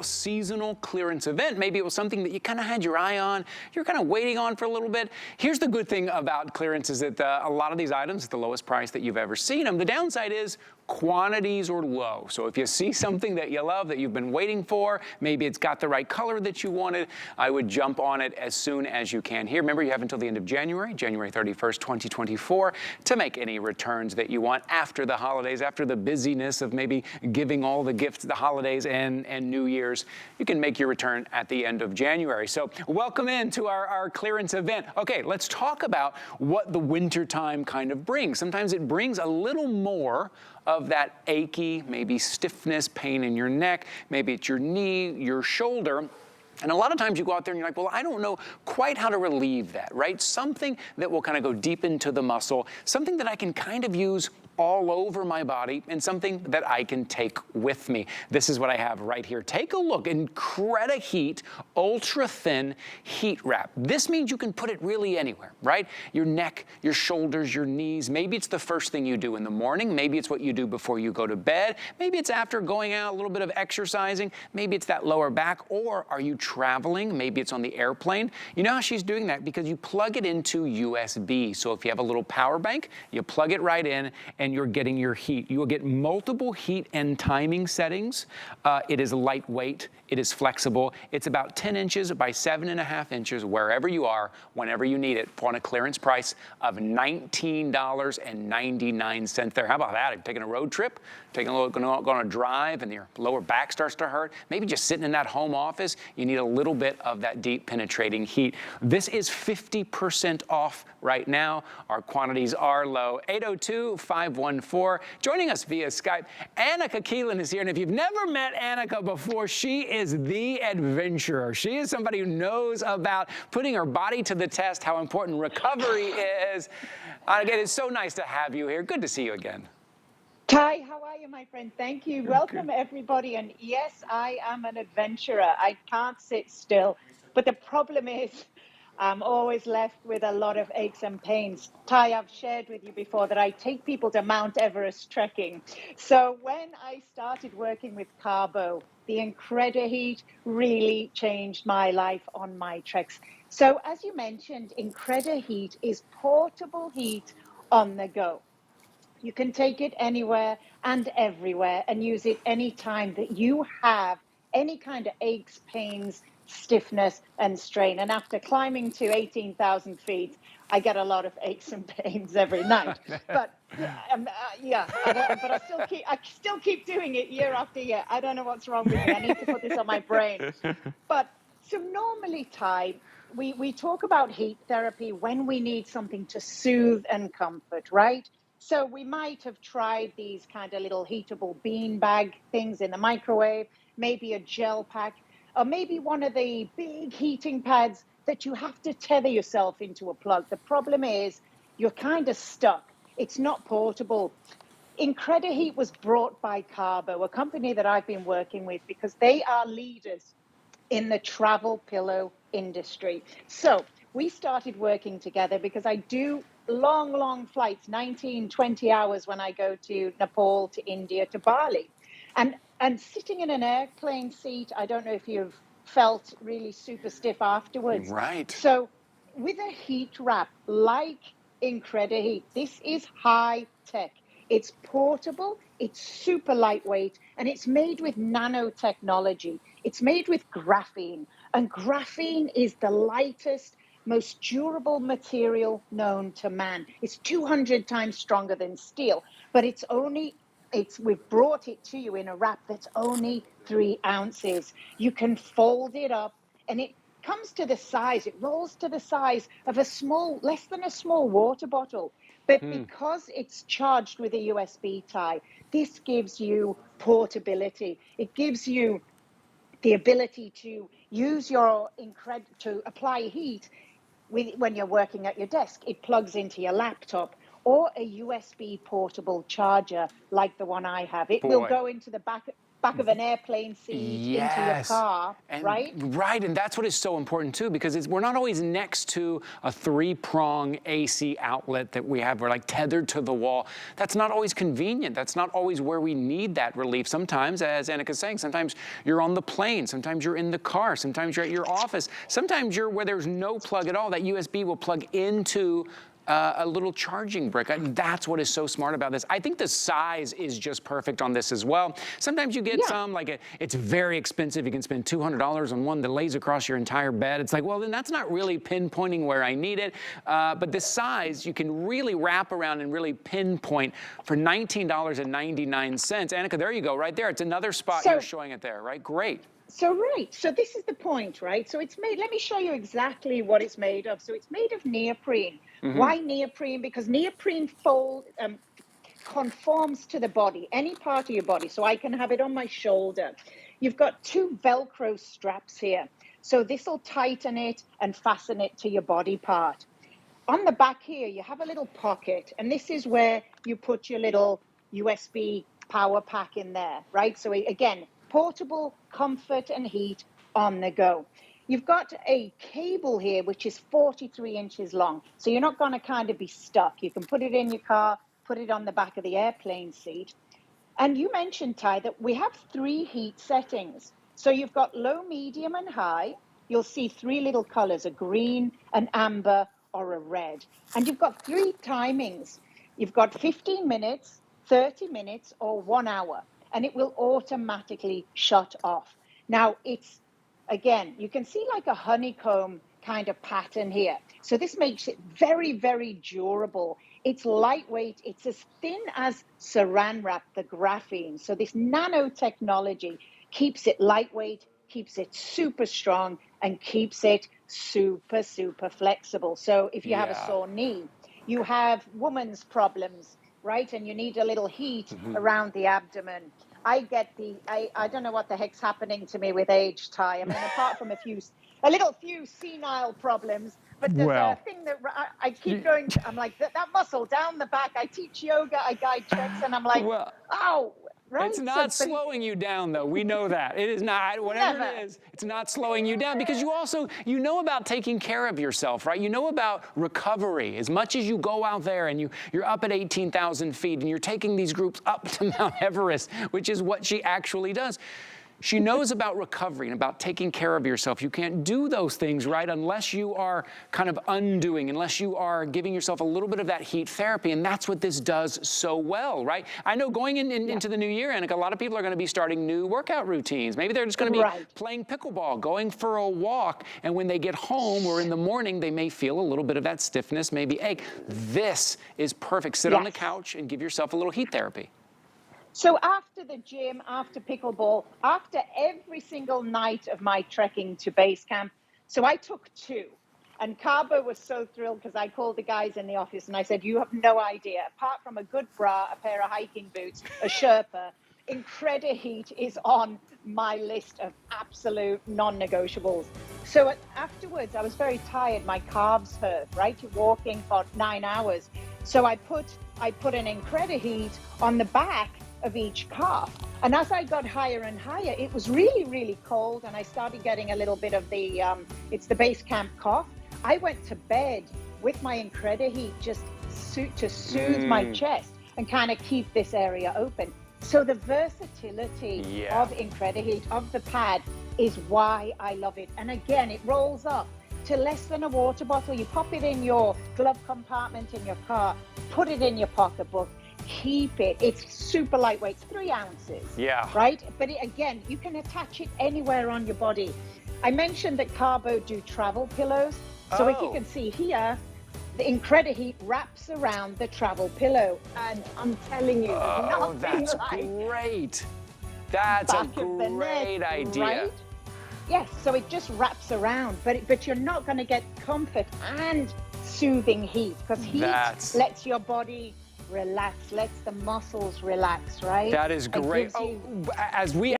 Seasonal clearance event. Maybe it was something that you kind of had your eye on, you're kind of waiting on for a little bit. Here's the good thing about clearance is that a lot of these items at the lowest price that you've ever seen them. The downside is quantities are low. So if you see something that you love, that you've been waiting for, maybe it's got the right color that you wanted, I would jump on it as soon as you can. Here, remember, you have until the end of January 31st, 2024, to make any returns that you want after the holidays, after the busyness of maybe giving all the gifts the holidays and New Year's. You can make your return at the end of January. So welcome into our clearance event. Okay, let's talk about what the winter time kind of brings. Sometimes it brings a little more of that achy, maybe stiffness, pain in your neck, maybe it's your knee, your shoulder. And a lot of times you go out there and you're like, well, I don't know quite how to relieve that, right? Something that will kind of go deep into the muscle, something that I can kind of use all over my body, and something that I can take with me. This is what I have right here. Take a look. Incrediheat UltraThin Heatwrap. This means you can put it really anywhere, right? Your neck, your shoulders, your knees. Maybe it's the first thing you do in the morning. Maybe it's what you do before you go to bed. Maybe it's after going out, a little bit of exercising. Maybe it's that lower back. Or are you traveling? Maybe it's on the airplane. You know how she's doing that? Because you plug it into USB. So if you have a little power bank, you plug it right in, and you're getting your heat. You will get multiple heat and timing settings. It is lightweight. It is flexible. It's about 10 inches by 7.5 inches wherever you are, whenever you need it, for a clearance price of $19.99 there. How about that? If you're taking a road trip, going on a drive, and your lower back starts to hurt, maybe just sitting in that home office, you need a little bit of that deep penetrating heat. This is 50% off right now. Our quantities are low. 802-514. Joining us via Skype, Annika Keelan is here. And if you've never met Annika before, she is the adventurer. She is somebody who knows about putting her body to the test, how important recovery is. Again, it's so nice to have you here. Good to see you again. Ty, how are you, my friend? Thank you. Welcome, everybody. And yes, I am an adventurer. I can't sit still. But the problem is, I'm always left with a lot of aches and pains. Ty, I've shared with you before that I take people to Mount Everest trekking. So when I started working with Cabeau, the Incrediheat really changed my life on my treks. So as you mentioned, Incrediheat is portable heat on the go. You can take it anywhere and everywhere and use it anytime that you have any kind of aches, pains, stiffness, and strain. And after climbing to 18,000 feet, I get a lot of aches and pains every night. But but I still keep doing it year after year. I don't know what's wrong with me. I need to put this on my brain. But so normally, Ty, we talk about heat therapy when we need something to soothe and comfort, right? So we might have tried these kind of little heatable beanbag things in the microwave, maybe a gel pack, or maybe one of the big heating pads that you have to tether yourself into a plug. The problem is you're kind of stuck. It's not portable. Incrediheat was brought by Cabeau, a company that I've been working with because they are leaders in the travel pillow industry. So we started working together because I do long flights, 19, 20 hours when I go to Nepal, to India, to Bali. And sitting in an airplane seat, I don't know if you've felt really super stiff afterwards. Right. So with a heat wrap like Incrediheat, this is high tech. It's portable, it's super lightweight, and it's made with nanotechnology. It's made with graphene, and graphene is the lightest, most durable material known to man. It's 200 times stronger than steel, but we've brought it to you in a wrap that's only 3 ounces. You can fold it up, and it comes to the size, it rolls to the size of less than a small water bottle. But because it's charged with a USB tie, this gives you portability. It gives you the ability to use to apply heat when you're working at your desk. It plugs into your laptop or a USB portable charger like the one I have. It will go into the back back of an airplane seat into your car, right? Right, and that's what is so important too, because we're not always next to a 3-prong AC outlet that we're like tethered to the wall. That's not always convenient. That's not always where we need that relief. Sometimes, as Annika's saying, sometimes you're on the plane, sometimes you're in the car, sometimes you're at your office, sometimes you're where there's no plug at all. That USB will plug into a little charging brick. That's what is so smart about this. I think the size is just perfect on this as well. Sometimes you get some, like it's very expensive. You can spend $200 on one that lays across your entire bed. It's like, well, then that's not really pinpointing where I need it. But this size, you can really wrap around and really pinpoint for $19.99. Annika, there you go, right there. It's another spot you're showing it there, right? Great. So this is the point, right? So it's made, let me show you exactly what it's made of. So it's made of neoprene. Why neoprene? Because neoprene conforms to the body, any part of your body. So I can have it on my shoulder. You've got 2 Velcro straps here. So this will tighten it and fasten it to your body part. On the back here, you have a little pocket, and this is where you put your little USB power pack in there, right? So again, portable comfort and heat on the go. You've got a cable here, which is 43 inches long. So you're not going to kind of be stuck. You can put it in your car, put it on the back of the airplane seat. And you mentioned, Ty, that we have 3 heat settings. So you've got low, medium, and high. You'll see 3 little colors, a green, an amber, or a red. And you've got 3 timings. You've got 15 minutes, 30 minutes, or 1 hour. And it will automatically shut off. Now, it's, again, you can see like a honeycomb kind of pattern here. So this makes it very, very durable. It's lightweight. It's as thin as Saran wrap, the graphene. So this nanotechnology keeps it lightweight, keeps it super strong, and keeps it super, super flexible. So if you have a sore knee, you have women's problems, right? And you need a little heat around the abdomen. I get I don't know what the heck's happening to me with age, Ty. I mean, apart from a few senile problems, but there's a thing that I keep going, I'm like, that muscle down the back. I teach yoga, I guide treks, and I'm like, oh, right? It's not slowing you down, though. We know that. It is not, whatever it is, it's not slowing you down, because you know about taking care of yourself, right? You know about recovery. As much as you go out there and you're up at 18,000 feet and you're taking these groups up to Mount Everest, which is what she actually does. She knows about recovery and about taking care of yourself. You can't do those things, right, unless you are kind of undoing, unless you are giving yourself a little bit of that heat therapy, and that's what this does so well, right? I know going into the new year, Annika, a lot of people are going to be starting new workout routines. Maybe they're just going to be playing pickleball, going for a walk, and when they get home or in the morning, they may feel a little bit of that stiffness, maybe ache. This is perfect. Sit on the couch and give yourself a little heat therapy. So after the gym, after pickleball, after every single night of my trekking to base camp, so I took 2. And Cabeau was so thrilled because I called the guys in the office and I said, you have no idea. Apart from a good bra, a pair of hiking boots, a Sherpa, Incrediheat is on my list of absolute non-negotiables. So afterwards, I was very tired. My calves hurt, right? You're walking for 9 hours. So I put an Incrediheat on the back of each calf. And as I got higher and higher, it was really, really cold. And I started getting a little bit of the, it's the base camp cough. I went to bed with my Incrediheat just to soothe my chest and kind of keep this area open. So the versatility of Incrediheat, of the pad, is why I love it. And again, it rolls up to less than a water bottle. You pop it in your glove compartment in your car, put it in your pocketbook, keep it. It's super lightweight, it's 3 ounces. Right? But again, you can attach it anywhere on your body. I mentioned that Cabeau do travel pillows. So if you can see here, the Incrediheat wraps around the travel pillow. And I'm telling you, that's great. That's a great idea. Right? Yes, so it just wraps around, but you're not going to get comfort and soothing heat, because heat lets your body relax, lets the muscles relax, right? That is great. As we